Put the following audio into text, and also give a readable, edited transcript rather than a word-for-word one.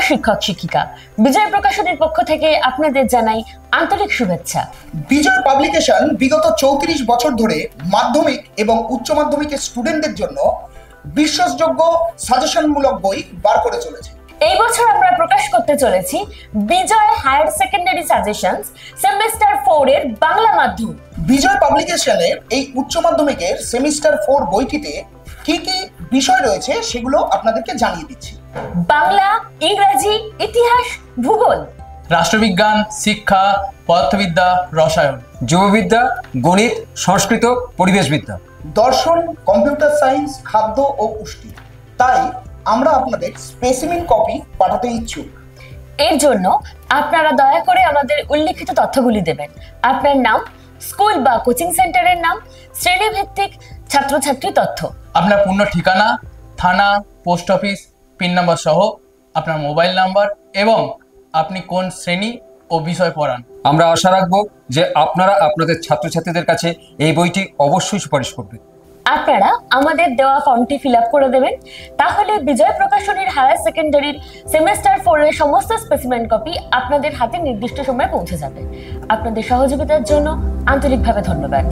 শিক্ষক শিক্ষিকা, বিজয় প্রকাশনীর পক্ষ থেকে আপনাদের জানাই আন্তরিক শুভেচ্ছা। বিজয় পাবলিকেশন বিগত 34 বছর ধরে মাধ্যমিক এবং উচ্চ মাধ্যমিকের স্টুডেন্টদের জন্য বিশ্বাসযোগ্য সাজেশনমূলক বই বার করে চলেছে। এই বছর আমরা প্রকাশ করতে চলেছি বিজয় হায়ার সেকেন্ডারি সাজেশনস সেমিস্টার 4 এর বাংলা মাধ্যম। বিজয় পাবলিকেশনের এই উচ্চ মাধ্যমিকের সেমিস্টার 4 বইটিতে কি কি বিষয় রয়েছে সেগুলো আপনাদেরকে জানিয়ে দিচ্ছি। বাংলা, ইংরেজি, ইতিহাস, ভূগোল, রাষ্ট্রবিজ্ঞান, শিক্ষা, পদার্থবিদ্যা, রসায়ন, জীববিদ্যা, গণিত, সংস্কৃত, পরিবেশবিদ্যা, দর্শন, কম্পিউটার সায়েন্স, খাদ্য ও পুষ্টি। তাই আমরা আপনাদের স্পেসিমেন কপি পাঠাতে ইচ্ছুক। এর জন্য আপনারা দয়া করে আমাদের উল্লেখিত তথ্যগুলি দেবেন: আপনার নাম, স্কুল বা কোচিং সেন্টারের নাম, শ্রেণীভিত্তিক ছাত্রছাত্রী তথ্য, আপনার পূর্ণ ঠিকানা, থানা, পোস্ট অফিস, পিন নাম্বার সহ আপনার মোবাইল নাম্বার এবং আপনি কোন শ্রেণী ও বিষয় পড়ান। আমরা আশা রাখবো যে আপনারা আপনাদের ছাত্রছাত্রীদের কাছে এই বইটি অবশ্যই সুপারিশ করবেন। আপনারা আমাদের দেওয়া ফর্মটি ফিল আপ করে দেবেন, তাহলে বিজয় প্রকাশনীর হায়ার সেকেন্ডারির সেমিস্টার 4 এর সমস্ত স্পেসিমেন কপি আপনাদের হাতে নির্দিষ্ট সময়ে পৌঁছে যাবে। আপনাদের সহযোগিতার জন্য আন্তরিকভাবে ধন্যবাদ।